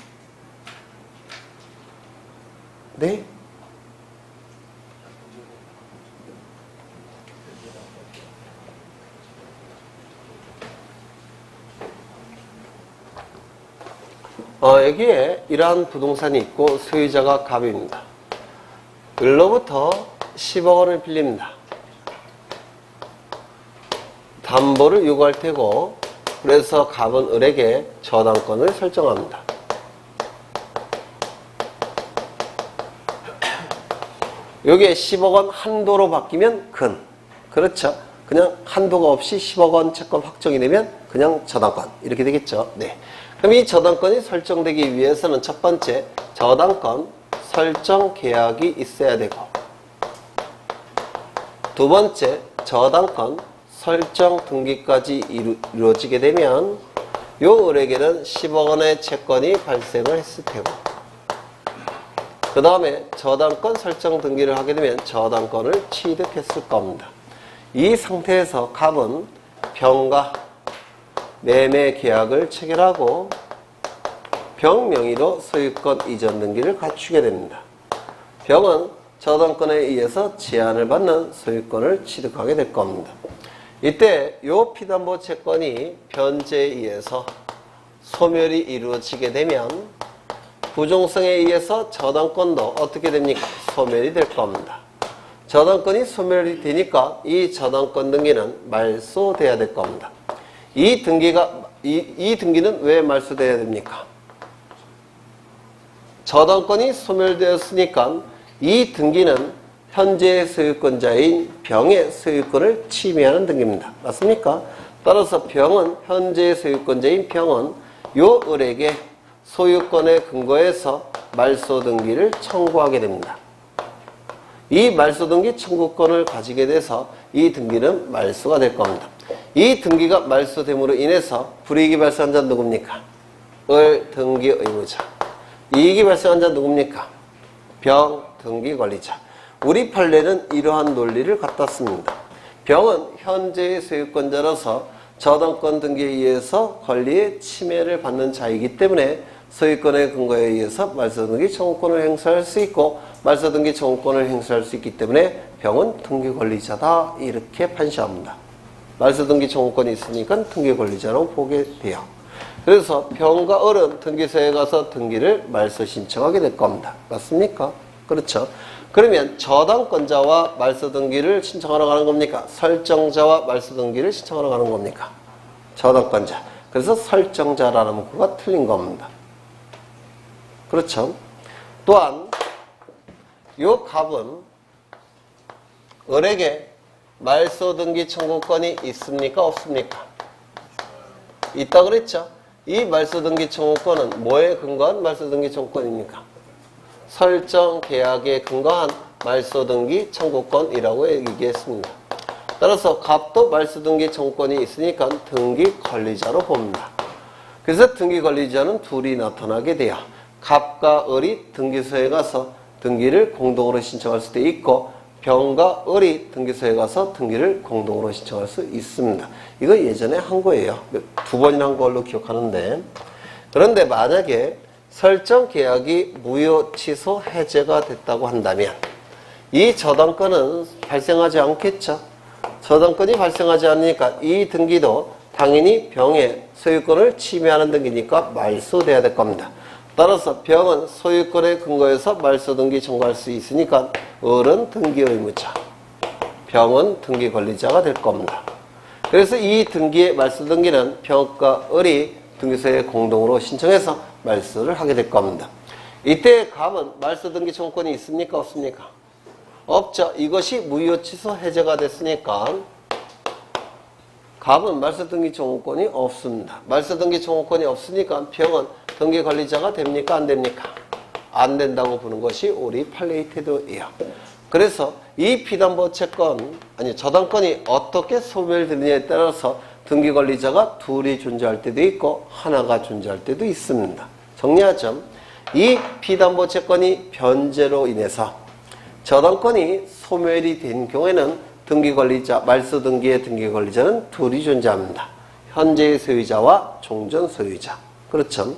A: 네? 여기에 이러한 부동산이 있고 소유자가 갑입니다. 을로부터 10억 원을 빌립니다. 담보를 요구할 테고 그래서 갑은 을에게 저당권을 설정합니다. 여기에 10억 원 한도로 바뀌면 근. 그렇죠. 그냥 한도가 없이 10억 원 채권 확정이 되면 그냥 저당권. 이렇게 되겠죠. 네. 그럼 이 저당권이 설정되기 위해서는 첫 번째 저당권 설정 계약이 있어야 되고 두 번째 저당권 설정 등기까지 이루어지게 되면 요 을에게는 10억 원의 채권이 발생을 했을 테고 그 다음에 저당권 설정 등기를 하게 되면 저당권을 취득했을 겁니다. 이 상태에서 갑은 병과 매매 계약을 체결하고 병 명의로 소유권 이전 등기를 갖추게 됩니다. 병은 저당권에 의해서 제한을 받는 소유권을 취득하게 될 겁니다. 이때 요 피담보 채권이 변제에 의해서 소멸이 이루어지게 되면 부종성에 의해서 저당권도 어떻게 됩니까? 소멸이 될 겁니다. 저당권이 소멸이 되니까 이 저당권 등기는 말소돼야 될 겁니다. 이 등기는 왜 말소돼야 됩니까? 저당권이 소멸되었으니까 이 등기는 현재 소유권자인 병의 소유권을 침해하는 등기입니다. 맞습니까? 따라서 병은 현재 소유권자인 병은 요 을에게 소유권에 근거해서 말소 등기를 청구하게 됩니다. 이 말소 등기 청구권을 가지게 돼서 이 등기는 말소가 될 겁니다. 이 등기가 말소됨으로 인해서 불이익이 발생한 자는 누굽니까? 을 등기 의무자. 이익이 발생한 자는 누굽니까? 병 등기 관리자. 우리 판례는 이러한 논리를 갖다 씁니다. 병은 현재의 소유권자로서 저당권 등기에 의해서 권리의 침해를 받는 자이기 때문에 소유권의 근거에 의해서 말소등기 청구권을 행사할 수 있고 말소등기 청구권을 행사할 수 있기 때문에 병은 등기 권리자다 이렇게 판시합니다. 말소등기 청구권이 있으니까 등기 권리자라고 보게 돼요. 그래서 병과 을은 등기소에 가서 등기를 말소 신청하게 될 겁니다. 맞습니까? 그렇죠. 그러면 저당권자와 말소등기를 신청하러 가는 겁니까? 설정자와 말소등기를 신청하러 가는 겁니까? 저당권자. 그래서 설정자라는 문구가 틀린 겁니다. 그렇죠. 또한 요 갑은 을에게 말소등기 청구권이 있습니까? 없습니까? 있다 그랬죠. 이 말소등기 청구권은 뭐에 근거한 말소등기 청구권입니까? 설정 계약에 근거한 말소등기 청구권이라고 얘기했습니다. 따라서 갑도 말소등기 청구권이 있으니까 등기 권리자로 봅니다. 그래서 등기 권리자는 둘이 나타나게 돼요. 갑과 을이 등기소에 가서 등기를 공동으로 신청할 수도 있고 병과 을이 등기소에 가서 등기를 공동으로 신청할 수 있습니다. 이거 예전에 한 거예요. 2번이나 한 걸로 기억하는데, 그런데 만약에 설정 계약이 무효, 취소, 해제가 됐다고 한다면 이 저당권은 발생하지 않겠죠. 저당권이 발생하지 않으니까 이 등기도 당연히 병의 소유권을 침해하는 등기니까 말소돼야 될 겁니다. 따라서 병은 소유권에 근거해서 말소등기 청구할 수 있으니까 을은 등기 의무자, 병은 등기 권리자가 될 겁니다. 그래서 이 등기의 말소등기는 병과 을이 등기소에 공동으로 신청해서 말소를 하게 될 겁니다. 이때 갑은 말소등기 청구권이 있습니까? 없습니까? 없죠. 이것이 무효, 취소, 해제가 됐으니까 갑은 말소등기 청구권이 없습니다. 말소등기 청구권이 없으니까 병은 등기 관리자가 됩니까? 안 됩니까? 안 된다고 보는 것이 우리 판례의 태도예요. 그래서 이 피담보 채권, 아니 저당권이 어떻게 소멸되느냐에 따라서 등기 관리자가 둘이 존재할 때도 있고 하나가 존재할 때도 있습니다. 정리하죠. 이 피담보 채권이 변제로 인해서 저당권이 소멸이 된 경우에는 등기관리자, 말소등기의 등기관리자는 둘이 존재합니다. 현재의 소유자와 종전 소유자. 그렇죠.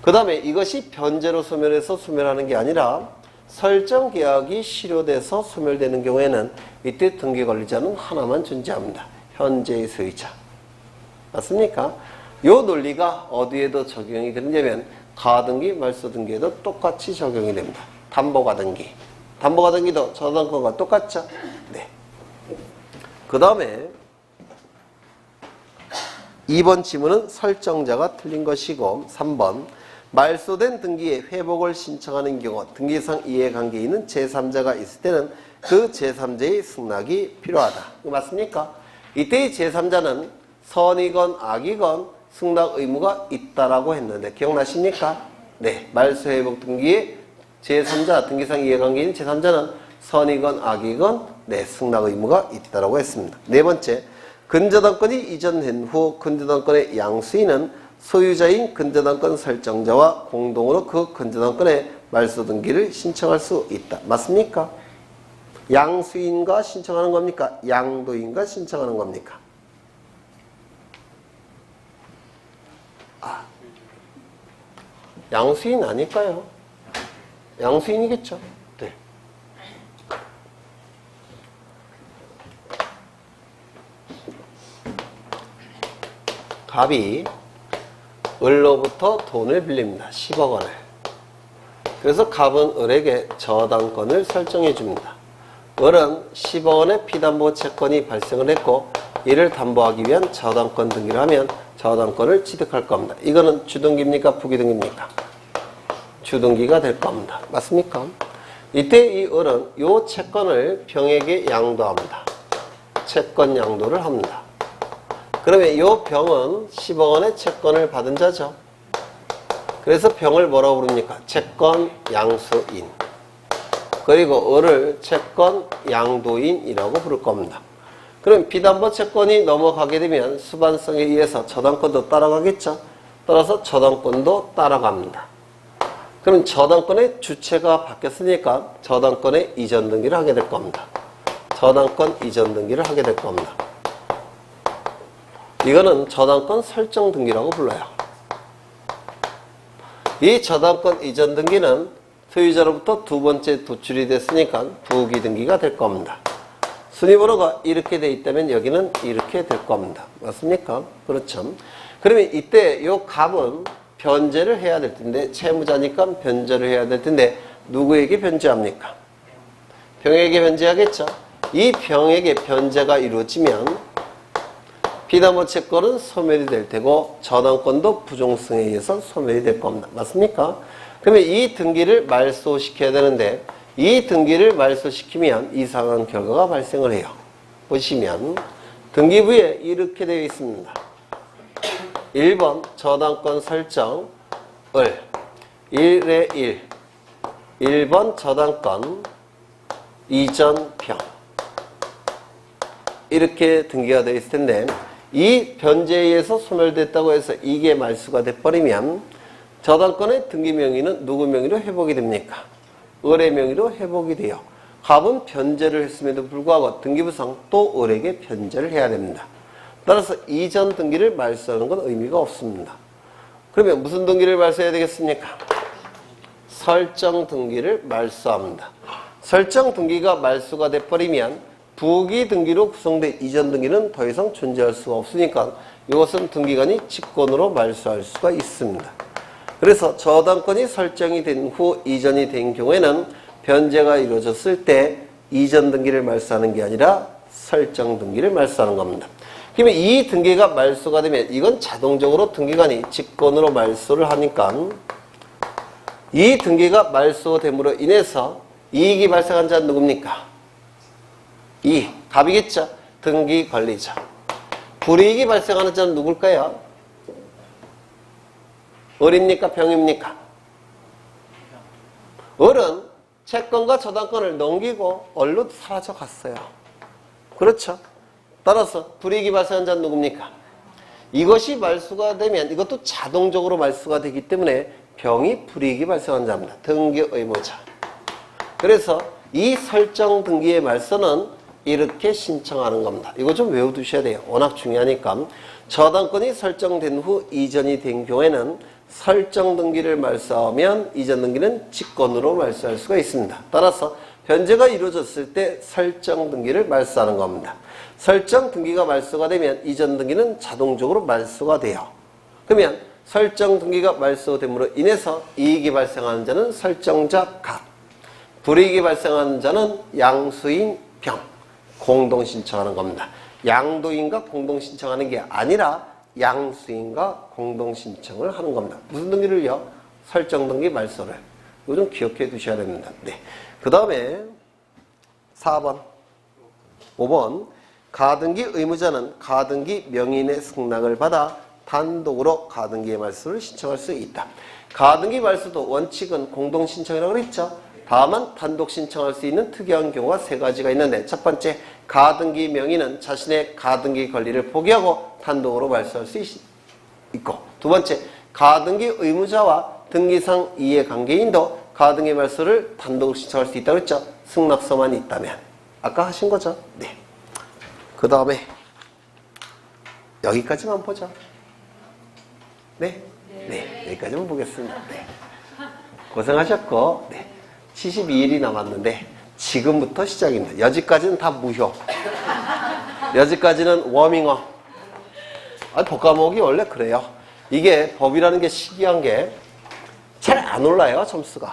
A: 그 다음에 이것이 변제로 소멸해서 소멸하는 게 아니라 설정 계약이 실효돼서 소멸되는 경우에는 이때 등기관리자는 하나만 존재합니다. 현재의 소유자. 맞습니까? 이 논리가 어디에도 적용이 되느냐면 가등기, 말소등기에도 똑같이 적용이 됩니다. 담보가등기. 담보가등기도 저당권과 똑같죠? 네. 그 다음에 2번 지문은 설정자가 틀린 것이고 3번 말소된 등기에 회복을 신청하는 경우 등기상 이해관계에 있는 제3자가 있을 때는 그 제3자의 승낙이 필요하다. 이거 맞습니까? 이때의 제3자는 선이건 악이건 승낙 의무가 있다라고 했는데 기억나십니까? 네. 말소회복 등기에 제3자, 등기상 이해관계에 있는 제3자는 선이건 악이건 네, 승낙 의무가 있다라고 했습니다. 네 번째, 근저당권이 이전된 후 근저당권의 양수인은 소유자인 근저당권 설정자와 공동으로 그 근저당권의 말소등기를 신청할 수 있다. 맞습니까? 양수인과 신청하는 겁니까? 양도인과 신청하는 겁니까? 양수인 아닐까요? 양수인이겠죠. 네. 갑이 을로부터 돈을 빌립니다. 10억 원을. 그래서 갑은 을에게 저당권을 설정해 줍니다. 을은 10억 원의 피담보 채권이 발생을 했고 이를 담보하기 위한 저당권 등기를 하면 저당권을 취득할 겁니다. 이거는 주등기입니까? 부기등기입니까? 주등기가 될 겁니다. 맞습니까? 이때 이 을은 이 채권을 병에게 양도합니다. 채권 양도를 합니다. 그러면 이 병은 10억 원의 채권을 받은 자죠. 그래서 병을 뭐라고 부릅니까? 채권 양수인. 그리고 을을 채권 양도인이라고 부를 겁니다. 그럼 비담보 채권이 넘어가게 되면 수반성에 의해서 저당권도 따라가겠죠. 따라서 저당권도 따라갑니다. 그럼 저당권의 주체가 바뀌었으니까 저당권의 이전 등기를 하게 될 겁니다. 저당권 이전 등기를 하게 될 겁니다. 이거는 저당권 설정 등기라고 불러요. 이 저당권 이전 등기는 소유자로부터 두 번째 도출이 됐으니까 부기 등기가 될 겁니다. 순위번호가 이렇게 돼 있다면 여기는 이렇게 될 겁니다. 맞습니까? 그렇죠. 그러면 이때 이 값은 변제를 해야 될 텐데, 채무자니까 변제를 해야 될 텐데, 누구에게 변제합니까? 병에게 변제하겠죠. 이 병에게 변제가 이루어지면 비담보 채권은 소멸이 될 테고 저당권도 부종승에 의해서 소멸이 될 겁니다. 맞습니까? 그러면 이 등기를 말소시켜야 되는데, 이 등기를 말소시키면 이상한 결과가 발생을 해요. 보시면 등기부에 이렇게 되어 있습니다. 1번 저당권 설정을 1의 1 1번 저당권 이전평 이렇게 등기가 되어 있을 텐데, 이 변제에 의해서 소멸됐다고 해서 이게 말소가 돼버리면 저당권의 등기 명의는 누구 명의로 회복이 됩니까? 을의 명의로 회복이 돼요. 갑은 변제를 했음에도 불구하고 등기부상 또 을에게 변제를 해야 됩니다. 따라서 이전 등기를 말소하는 건 의미가 없습니다. 그러면 무슨 등기를 말소해야 되겠습니까? 설정 등기를 말소합니다. 설정 등기가 말소가 돼버리면 부기 등기로 구성된 이전 등기는 더 이상 존재할 수가 없으니까 이것은 등기관이 직권으로 말소할 수가 있습니다. 그래서 저당권이 설정이 된 후 이전이 된 경우에는 변제가 이루어졌을 때 이전 등기를 말소하는 게 아니라 설정 등기를 말소하는 겁니다. 그러면 이 등기가 말소가 되면 이건 자동적으로 등기관이 직권으로 말소를 하니까 이 등기가 말소됨으로 인해서 이익이 발생한 자는 누굽니까? 갑이겠죠. 등기 관리자. 불이익이 발생하는 자는 누굴까요? 을입니까? 병입니까? 을은 채권과 저당권을 넘기고 얼로 사라져 갔어요. 그렇죠. 따라서 불이익이 발생한 자는 누굽니까? 이것이 말소가 되면 이것도 자동적으로 말소가 되기 때문에 병이 불이익이 발생한 자입니다. 등기 의무자. 그래서 이 설정 등기의 말소는 이렇게 신청하는 겁니다. 이거 좀 외워두셔야 돼요. 워낙 중요하니까. 저당권이 설정된 후 이전이 된 경우에는 설정 등기를 말소하면 이전 등기는 직권으로 말소할 수가 있습니다. 따라서 변제가 이루어졌을 때 설정 등기를 말소하는 겁니다. 설정 등기가 말소가 되면 이전 등기는 자동적으로 말소가 돼요. 그러면 설정 등기가 말소됨으로 인해서 이익이 발생하는 자는 설정자 갑, 불이익이 발생하는 자는 양수인 병, 공동 신청하는 겁니다. 양도인과 공동 신청하는 게 아니라 양수인과 공동 신청을 하는 겁니다. 무슨 등기를요? 설정 등기 말소를. 이거 좀 기억해 두셔야 됩니다. 네. 그 다음에 4번, 5번 가등기 의무자는 가등기 명인의 승낙을 받아 단독으로 가등기의 말소를 신청할 수 있다. 가등기 말소도 원칙은 공동 신청이라고 그랬죠. 다만 단독 신청할 수 있는 특이한 경우가 세 가지가 있는데, 첫 번째, 가등기 명의는 자신의 가등기 권리를 포기하고 단독으로 말소할 수 있고, 두 번째, 가등기 의무자와 등기상 이해관계인도 가등기 말소를 단독으로 신청할 수 있다고 했죠. 승낙서만 있다면. 아까 하신 거죠. 네. 그 다음에 여기까지만 보죠. 네? 네. 여기까지만 보겠습니다. 네. 고생하셨고, 네. 72일이 남았는데 지금부터 시작입니다. 여지까지는 다 무효. 여지까지는 워밍업. 법과목이 원래 그래요. 이게 법이라는 게 신기한 게 잘 안 올라요. 점수가.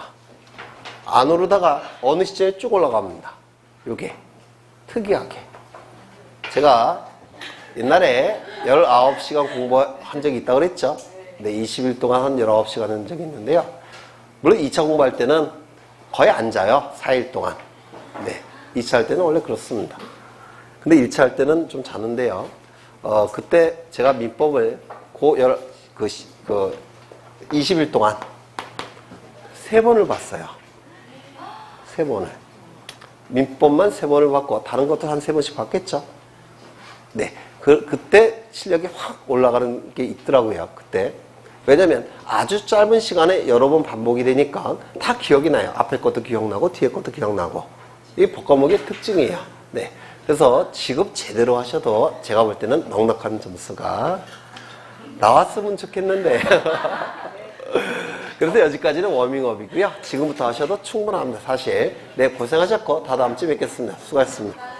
A: 안 오르다가 어느 시점에 쭉 올라갑니다. 요게 특이하게. 제가 옛날에 19시간 공부한 적이 있다고 그랬죠. 네, 20일 동안 한 19시간 한 적이 있는데요. 물론 2차 공부할 때는 거의 안 자요. 4일 동안. 네. 2차 할 때는 원래 그렇습니다. 근데 1차 할 때는 좀 자는데요. 그때 제가 민법을 20일 동안 3번을 봤어요. 3번을. 민법만 3번을 봤고, 다른 것도 한 3번씩 봤겠죠? 네. 그때 실력이 확 올라가는 게 있더라고요. 그때. 왜냐면 아주 짧은 시간에 여러 번 반복이 되니까 다 기억이 나요. 앞에 것도 기억나고 뒤에 것도 기억나고. 이게 법과목의 특징이에요. 네. 그래서 지급 제대로 하셔도 제가 볼 때는 넉넉한 점수가 나왔으면 좋겠는데. 그래서 여기까지는 워밍업이고요. 지금부터 하셔도 충분합니다. 사실. 네, 고생하셨고 다 다음 주에 뵙겠습니다. 수고하셨습니다.